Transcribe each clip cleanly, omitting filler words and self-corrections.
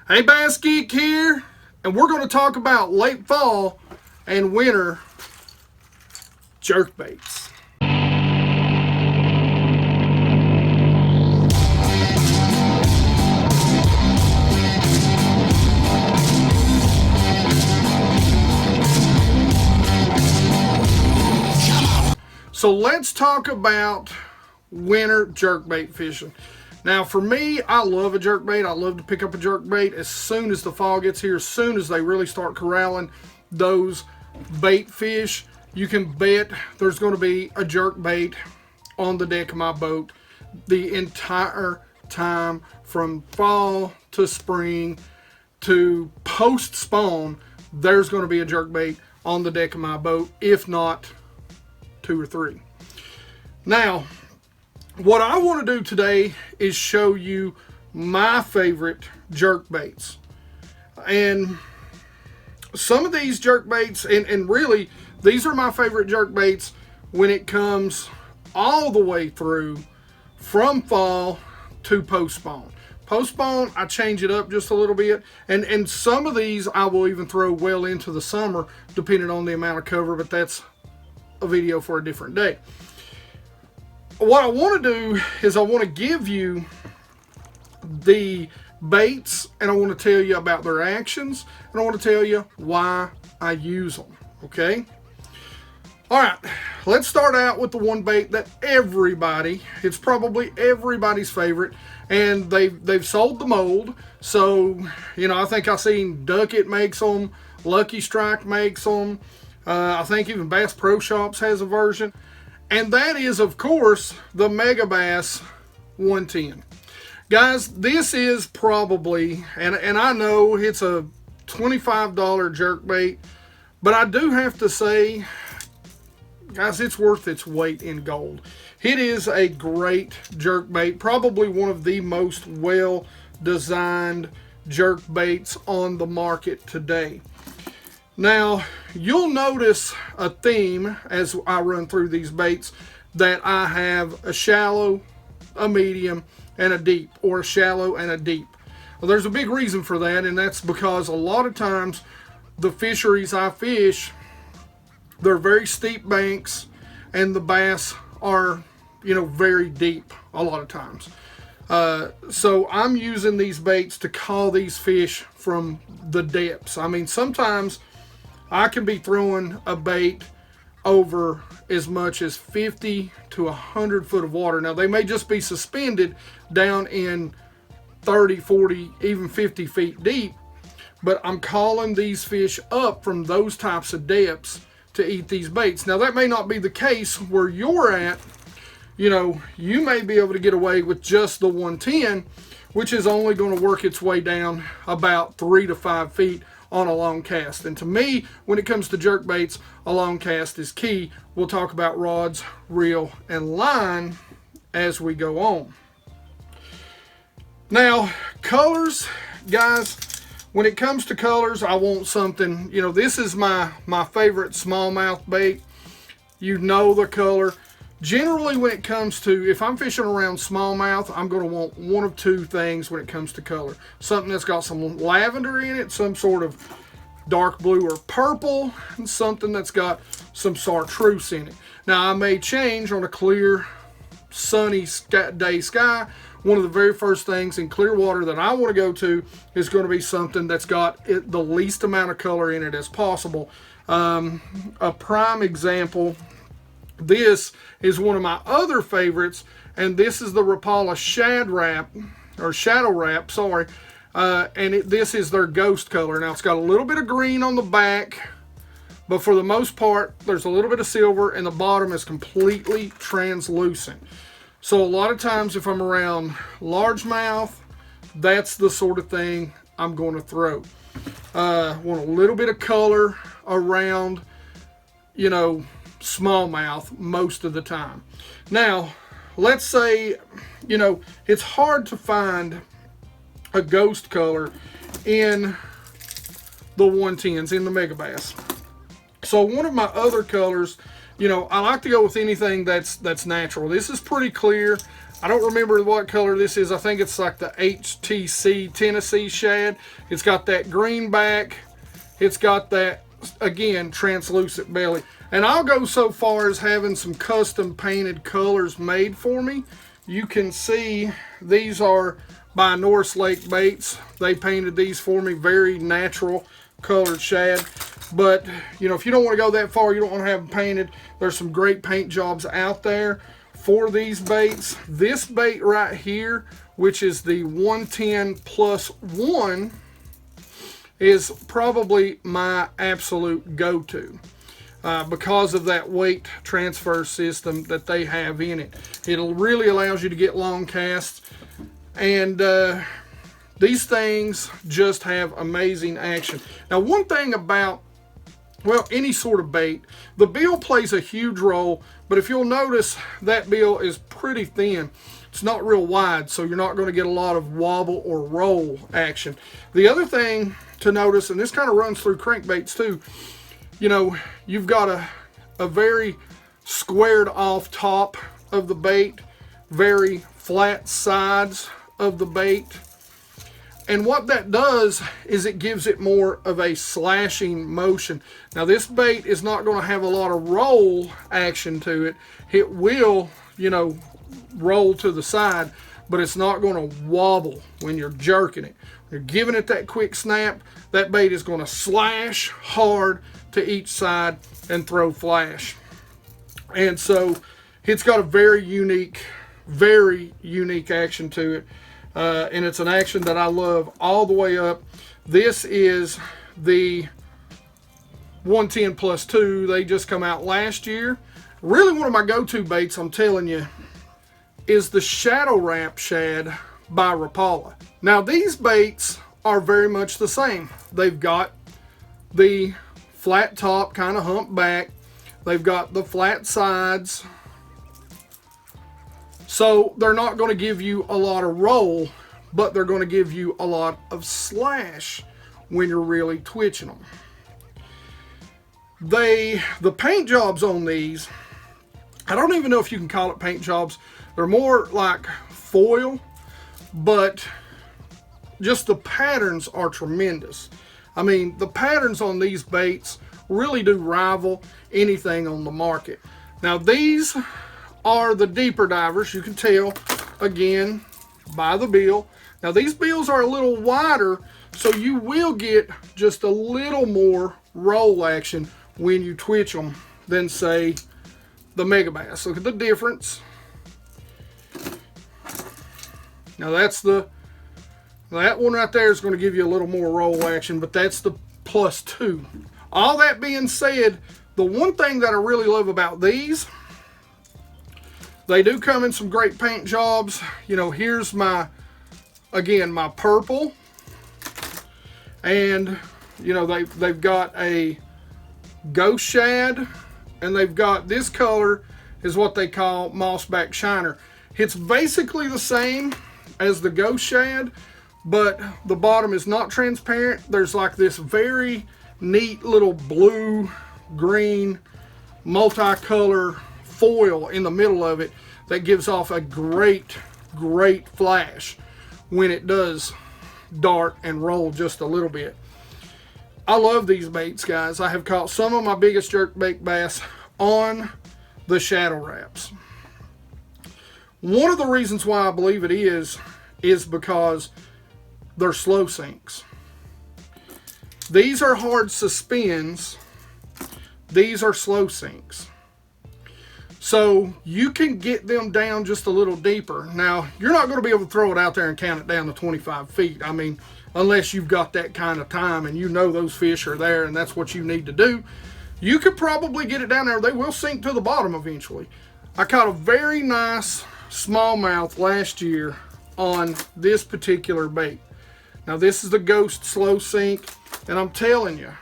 Hey, BassGeek here, and we're going to talk about late fall and winter jerkbaits. So let's talk about winter jerkbait fishing. Now for me, I love a jerkbait. I love to pick up a jerkbait as soon as the fall gets here, as soon as they really start corralling those bait fish. You can bet there's going to be a jerkbait on the deck of my boat the entire time, from fall to spring to post spawn. There's going to be a jerkbait on the deck of my boat, if not 2 or 3. Now, what I want to do today is show you my favorite jerkbaits. And some of these jerkbaits, and really, these are my favorite jerkbaits when it comes all the way through from fall to post-spawn. Post-spawn, I change it up just a little bit. And some of these I will even throw well into the summer, depending on the amount of cover, but that's a video for a different day. What I want to do is I want to give you the baits, and I want to tell you about their actions, and I want to tell you why I use them. Okay? Alright, let's start out with the one bait that it's probably everybody's favorite, and they've sold the mold. So, you know, I think I've seen Duckett makes them, Lucky Strike makes them, I think even Bass Pro Shops has a version. And that is, of course, the MegaBass 110. Guys, this is probably, and I know it's a $25 jerkbait, but I do have to say, guys, it's worth its weight in gold. It is a great jerkbait, probably one of the most well-designed jerkbaits on the market today. Now, you'll notice a theme as I run through these baits, that I have a shallow, a medium, and a deep, or a shallow and a deep. Well, there's a big reason for that, and that's because a lot of times the fisheries I fish, they're very steep banks, and the bass are, you know, very deep a lot of times. So I'm using these baits to call these fish from the depths. I mean, sometimes I can be throwing a bait over as much as 50 to 100 foot of water. Now, they may just be suspended down in 30, 40, even 50 feet deep, but I'm calling these fish up from those types of depths to eat these baits. Now, that may not be the case where you're at. You know, you may be able to get away with just the 110, which is only going to work its way down about 3 to 5 feet on a long cast. And to me, when it comes to jerkbaits, a long cast is key. We'll talk about rods, reel, and line as we go on. Now, colors, guys, when it comes to colors, I want something, you know, this is my favorite smallmouth bait. You know the color. Generally, when it comes to, if I'm fishing around smallmouth, I'm going to want one of two things when it comes to color. Something that's got some lavender in it, some sort of dark blue or purple, and something that's got some chartreuse in it. Now, I may change on a clear, sunny day sky. One of the very first things in clear water that I want to go to is going to be something that's got the least amount of color in it as possible. A prime example, this is one of my other favorites, and this is the Rapala Shadow Rap, sorry. This is their ghost color. Now, it's got a little bit of green on the back, but for the most part, there's a little bit of silver, and the bottom is completely translucent. So a lot of times, if I'm around largemouth, that's the sort of thing I'm going to throw. Want a little bit of color around, you know, smallmouth most of the time. Now, let's say, you know, it's hard to find a ghost color in the 110s, in the MegaBass. So one of my other colors, you know, I like to go with anything that's natural. This is pretty clear. I don't remember what color this is. I think it's like the HTC Tennessee shad. It's got that green back. It's got that, again, translucent belly. And I'll go so far as having some custom painted colors made for me. You can see these are by North Lake Baits. They painted these for me, very natural colored shad. But, you know, if you don't want to go that far, you don't want to have them painted, there's some great paint jobs out there for these baits. This bait right here, which is the 110+1, is probably my absolute go-to because of that weight transfer system that they have in it. It really allows you to get long casts, and these things just have amazing action. Now, one thing about, well, any sort of bait, the bill plays a huge role, but if you'll notice, that bill is pretty thin. It's not real wide, so you're not going to get a lot of wobble or roll action. The other thing to notice, and this kind of runs through crankbaits too, you know, you've got a very squared off top of the bait, very flat sides of the bait. And what that does is it gives it more of a slashing motion. Now, this bait is not going to have a lot of roll action to it. It will, you know, roll to the side, but it's not going to wobble when you're jerking it. When you're giving it that quick snap, that bait is going to slash hard to each side and throw flash. And so it's got a very unique action to it. And it's an action that I love all the way up. This is the 110+2. They just come out last year. Really one of my go-to baits, I'm telling you, is the Shadow Rap shad by Rapala. Now, these baits are very much the same. They've got the flat top, kind of humped back. They've got the flat sides. So they're not going to give you a lot of roll, but they're going to give you a lot of slash when you're really twitching them. The paint jobs on these, I don't even know if you can call it paint jobs. They're more like foil, but just the patterns are tremendous. I mean, the patterns on these baits really do rival anything on the market. Now, these are the deeper divers. You can tell, again, by the bill. Now, these bills are a little wider, so you will get just a little more roll action when you twitch them than, say, the MegaBass. Look at the difference. Now, that one right there is going to give you a little more roll action, but that's the +2. All that being said, the one thing that I really love about these, they do come in some great paint jobs. You know, here's my, again, my purple. And, you know, they've got a ghost shad, and they've got this color is what they call mossback shiner. It's basically the same as the ghost shad, but the bottom is not transparent. There's like this very neat little blue, green, multicolor foil in the middle of it that gives off a great flash when it does dart and roll just a little bit. I love these baits, guys. I have caught some of my biggest jerkbait bass on the Shadow Raps. One of the reasons why I believe it is because they're slow sinks. These are hard suspends. These are slow sinks. So you can get them down just a little deeper. Now, you're not going to be able to throw it out there and count it down to 25 feet. I mean, unless you've got that kind of time and you know those fish are there and that's what you need to do. You could probably get it down there. They will sink to the bottom eventually. I caught a very nice smallmouth last year on this particular bait. Now, this is the Ghost Slow Sink, and I'm telling you,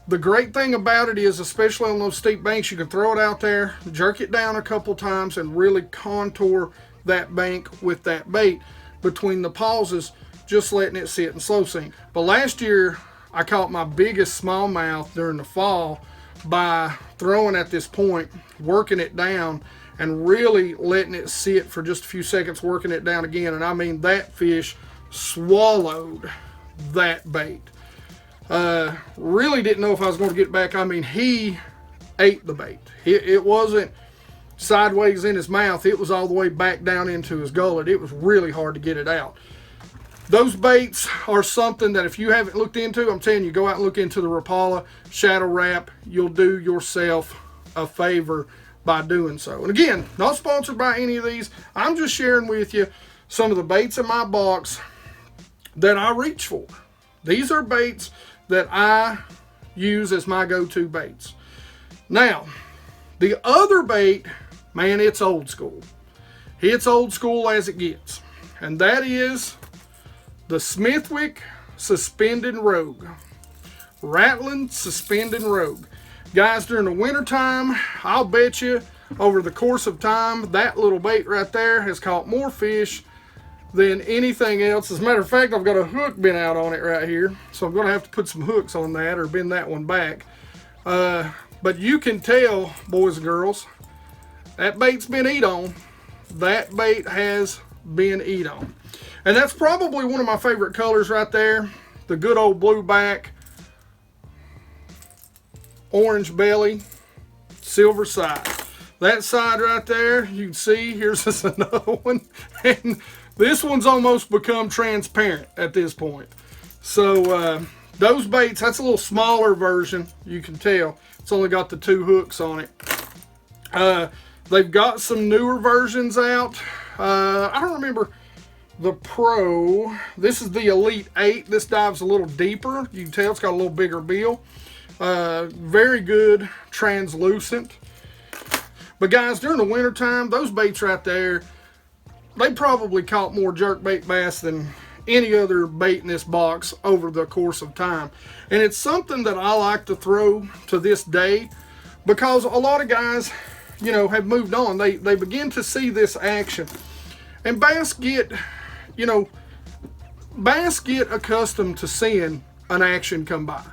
the great thing about it is, especially on those steep banks, you can throw it out there, jerk it down a couple times, and really contour that bank with that bait between the pauses, just letting it sit and slow sink. But last year, I caught my biggest smallmouth during the fall by throwing at this point, working it down, and really letting it sit for just a few seconds, working it down again. And I mean, that fish swallowed that bait. Really didn't know if I was going to get it back. I mean, he ate the bait. It wasn't sideways in his mouth. It was all the way back down into his gullet. It was really hard to get it out. Those baits are something that if you haven't looked into, I'm telling you, go out and look into the Rapala Shadow Rap. You'll do yourself a favor by doing so. And again, not sponsored by any of these. I'm just sharing with you some of the baits in my box that I reach for. These are baits that I use as my go-to baits. Now, the other bait, man, it's old school. It's old school as it gets. And that is the Smithwick Suspended Rogue. Rattling Suspended Rogue. Guys, during the winter time, I'll bet you over the course of time, that little bait right there has caught more fish than anything else. As a matter of fact, I've got a hook bent out on it right here, so I'm going to have to put some hooks on that or bend that one back. But you can tell, boys and girls, that bait's been eat on. That bait has been eat on. And that's probably one of my favorite colors right there. The good old blue back, orange belly, silver side. That side right there, you can see, here's just another one. And this one's almost become transparent at this point. So those baits, that's a little smaller version, you can tell. It's only got the 2 hooks on it. They've got some newer versions out. I don't remember the Pro. This is the Elite 8. This dives a little deeper. You can tell it's got a little bigger bill. Very good translucent. But guys, during the winter time, those baits right there, they probably caught more jerkbait bass than any other bait in this box over the course of time. And it's something that I like to throw to this day, because a lot of guys, you know, have moved on. They begin to see this action. And bass get, you know, bass get accustomed to seeing an action come by.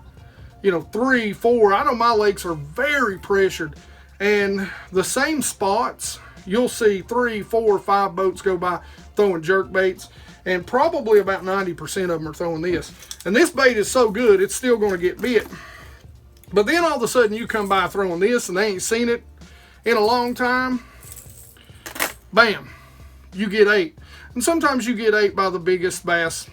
You know, 3, 4, I know my lakes are very pressured, and the same spots, you'll see 3, 4, 5 boats go by throwing jerk baits, and probably about 90% of them are throwing this. And this bait is so good, it's still going to get bit. But then all of a sudden you come by throwing this and they ain't seen it in a long time, bam, you get ate. And sometimes you get ate by the biggest bass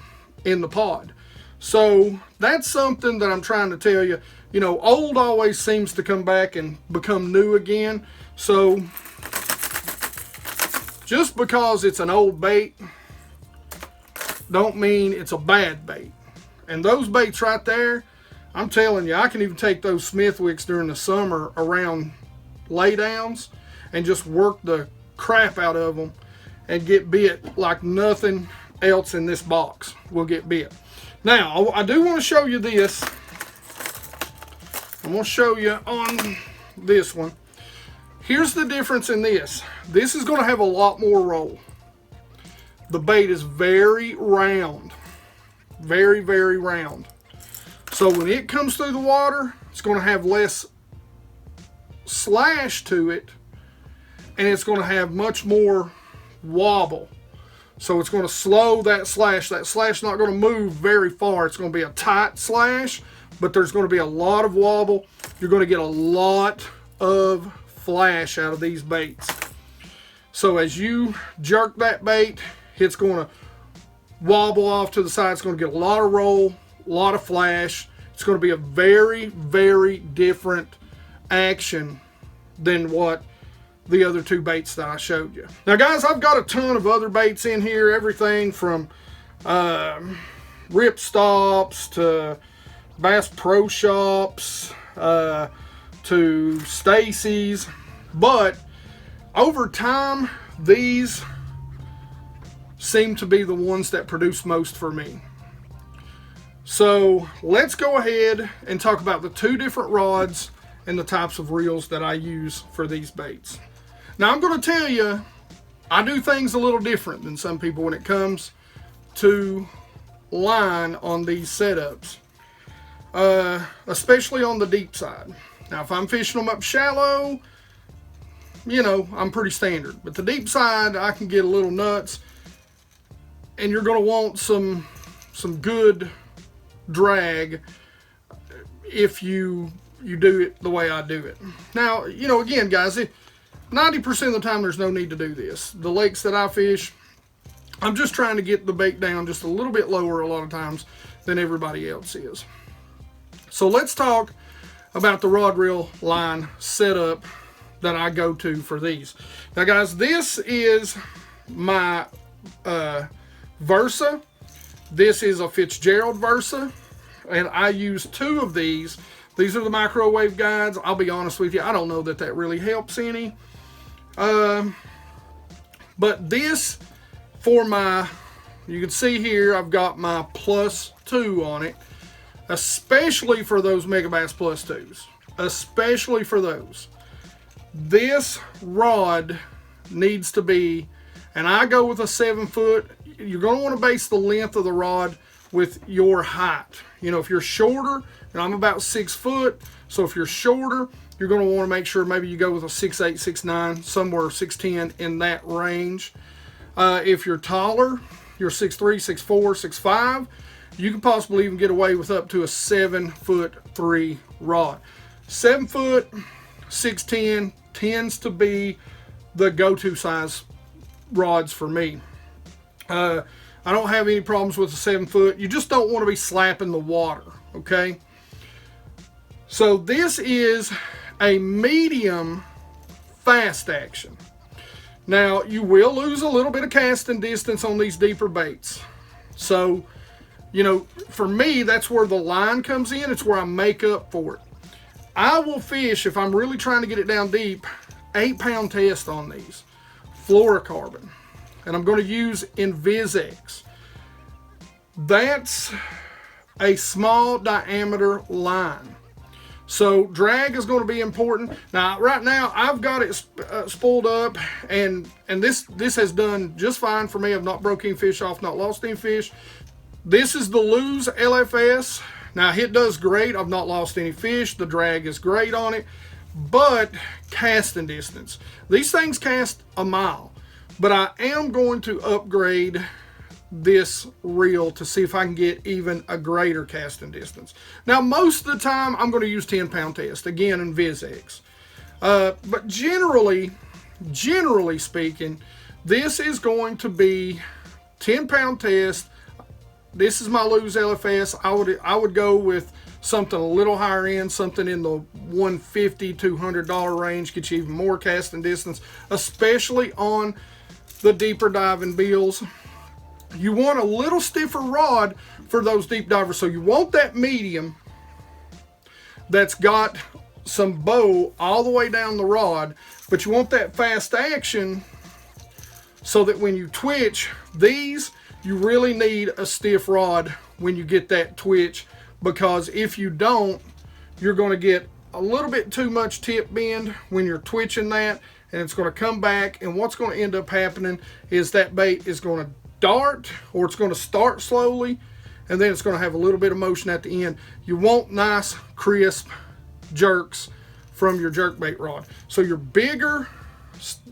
in the pod. So that's something that I'm trying to tell you. You know, old always seems to come back and become new again. So just because it's an old bait don't mean it's a bad bait. And those baits right there, I'm telling you, I can even take those Smithwicks during the summer around laydowns and just work the crap out of them and get bit like nothing else in this box will get bit. Now, I do want to show you this. I'm going to show you on this one. Here's the difference in this. This is going to have a lot more roll. The bait is very round. Very, very round. So when it comes through the water, it's going to have less slash to it, and it's going to have much more wobble. So it's going to slow that slash. That slash is not going to move very far. It's going to be a tight slash, but there's going to be a lot of wobble. You're going to get a lot of flash out of these baits. So as you jerk that bait, it's going to wobble off to the side. It's going to get a lot of roll, a lot of flash. It's going to be a very, very different action than what the other 2 baits that I showed you. Now guys, I've got a ton of other baits in here. Everything from Rip Stops to Bass Pro Shops to Stacy's. But over time, these seem to be the ones that produce most for me. So let's go ahead and talk about the 2 different rods and the types of reels that I use for these baits. Now I'm going to tell you, I do things a little different than some people when it comes to line on these setups, especially on the deep side. Now if I'm fishing them up shallow, you know, I'm pretty standard. But the deep side, I can get a little nuts, and you're going to want some good drag if you do it the way I do it. Now, you know, again, guys, 90% of the time there's no need to do this. The lakes that I fish, I'm just trying to get the bait down just a little bit lower a lot of times than everybody else is. So let's talk about the rod reel line setup that I go to for these. Now guys, this is my Vursa. This is a Fitzgerald Vursa, and I use 2 of these. These are the microwave guides. I'll be honest with you, I don't know that that really helps any. But this, for my, you can see here, I've got my +2 on it, especially for those MegaBass +2s, especially for those. This rod needs to be, and I go with a 7-foot. You're going to want to base the length of the rod with your height. You know, if you're shorter, and I'm about 6 foot, so if you're shorter, you're going to want to make sure maybe you go with a 6'8", 6'9", somewhere 6'10", in that range. If you're taller, you're 6'3", 6'4", 6'5", you can possibly even get away with up to a 7'3" rod. 7 foot, 6'10" tends to be the go-to size rods for me. I don't have any problems with a 7 foot. You just don't want to be slapping the water, okay? So this is a medium fast action. Now, you will lose a little bit of casting distance on these deeper baits. So, you know, for me, that's where the line comes in. It's where I make up for it. I will fish, if I'm really trying to get it down deep, 8-pound test on these. Fluorocarbon. And I'm going to use InvizX. That's a small diameter line. So drag is going to be important. Now, right now, I've got it spooled up, and this has done just fine for me. I've not broke any fish off, not lost any fish. This is the Lose LFS. Now, it does great. I've not lost any fish. The drag is great on it. But casting distance. These things cast a mile. But I am going to upgrade this reel to see if I can get even a greater casting distance. Now, most of the time, I'm going to use 10-pound test. Again, in InvizX. But generally speaking, this is going to be 10-pound test. This is my Lose LFS. I would go with something a little higher end, something in the $150, $200 range, get you even more casting distance, especially on the deeper diving bills. You want a little stiffer rod for those deep divers. So you want that medium that's got some bow all the way down the rod, but you want that fast action so that when you twitch these, you really need a stiff rod when you get that twitch, because if you don't, you're going to get a little bit too much tip bend when you're twitching that, and it's going to come back, and what's going to end up happening is that bait is going to dart, or it's going to start slowly, and then it's going to have a little bit of motion at the end. You want nice, crisp jerks from your jerkbait rod. So your bigger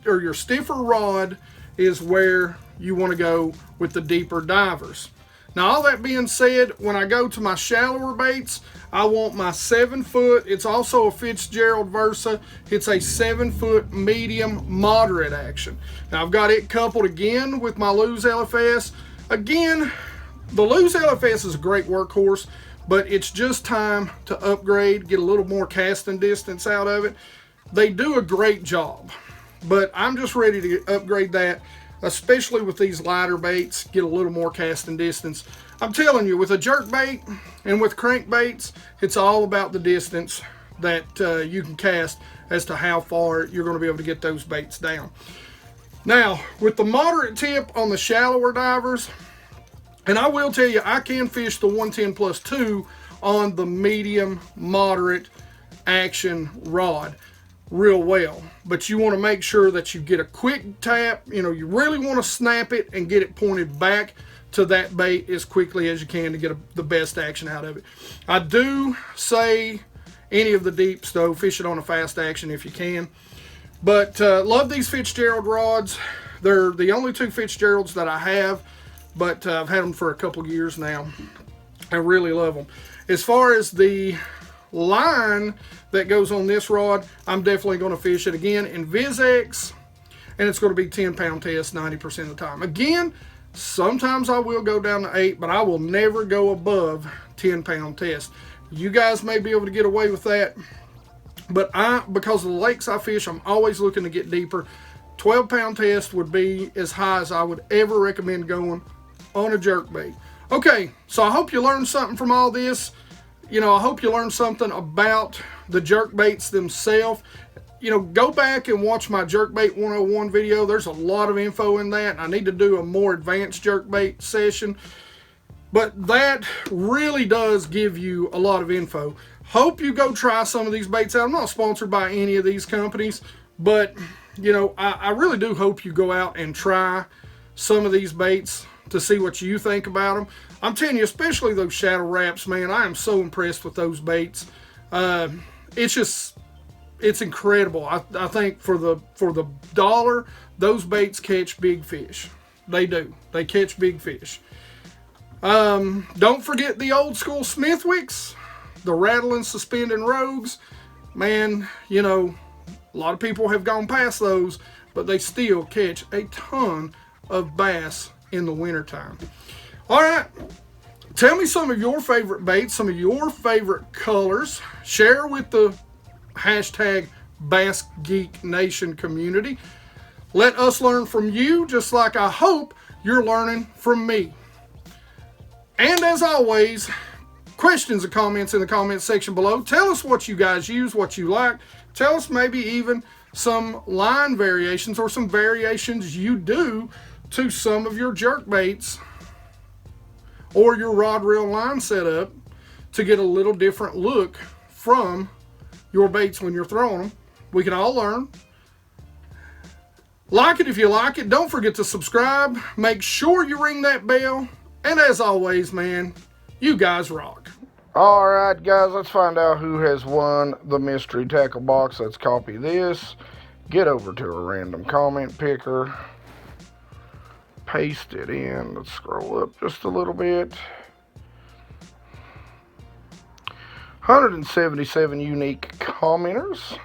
or your stiffer rod is where you want to go with the deeper divers. Now, all that being said, when I go to my shallower baits, I want my 7 foot. It's also a Fitzgerald Vursa. It's a 7 foot medium moderate action. Now, I've got it coupled again with my Lose LFS. Again, the Lose LFS is a great workhorse, but it's just time to upgrade, get a little more casting distance out of it. They do a great job, but I'm just ready to upgrade that, especially with these lighter baits, get a little more casting distance. I'm telling you, with a jerkbait and with crankbaits, it's all about the distance that you can cast as to how far you're going to be able to get those baits down. Now, with the moderate tip on the shallower divers, and I will tell you, I can fish the 110+2 on the medium moderate action rod real well, but you want to make sure that you get a quick tap. You know, you really want to snap it and get it pointed back to that bait as quickly as you can to get the best action out of it. I do say any of the deeps though, fish it on a fast action if you can. But love these Fitzgerald rods. They're the only two Fitzgeralds that I have, but I've had them for a couple years now. I really love them. As far as the line that goes on this rod, I'm definitely going to fish it again in InvizX, and it's going to be 10-pound test 90% of the time. Again, sometimes I will go down to 8, but I will never go above 10-pound test. You guys may be able to get away with that, but because of the lakes I fish, I'm always looking to get deeper. 12-pound test would be as high as I would ever recommend going on a jerkbait. Okay, so I hope you learned something from all this. You know, I hope you learned something about the jerkbaits themselves. You know, go back and watch my Jerkbait 101 video. There's a lot of info in that. I need to do a more advanced jerkbait session. But that really does give you a lot of info. Hope you go try some of these baits out. I'm not sponsored by any of these companies, but, you know, I really do hope you go out and try some of these baits to see what you think about them. I'm telling you, especially those Shadow Raps, man, I am so impressed with those baits. It's incredible. I think for the dollar, those baits catch big fish. They do. They catch big fish. Don't forget the old school Smithwicks, the rattling suspending Rogues. Man, you know, a lot of people have gone past those, but they still catch a ton of bass in the wintertime. All right, tell me some of your favorite baits, some of your favorite colors. Share with the hashtag BassGeek Nation community. Let us learn from you, just like I hope you're learning from me. And as always, questions or comments in the comments section below. Tell us what you guys use, what you like. Tell us maybe even some line variations or some variations you do to some of your jerkbaits or your rod reel line setup to get a little different look from your baits when you're throwing them. We can all learn. Like it if you like it. Don't forget to subscribe. Make sure you ring that bell. And as always, man, you guys rock. Alright guys, let's find out who has won the mystery tackle box. Let's copy this, get over to a random comment picker, paste it in. Let's scroll up just a little bit. 177 unique commenters,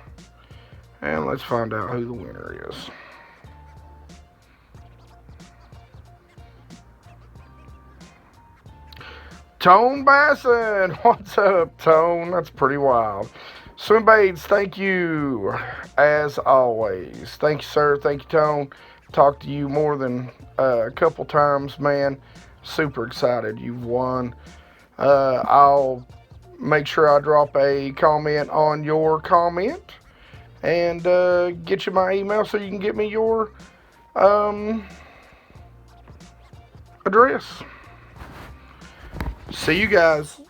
and let's find out who the winner is. Tone Basson, what's up, Tone? That's pretty wild. Swim Baits, thank you as always. Thank you, sir. Thank you, Tone. Talked to you more than a couple times, man. Super excited you've won. I'll make sure I drop a comment on your comment and get you my email so you can get me your address. See you guys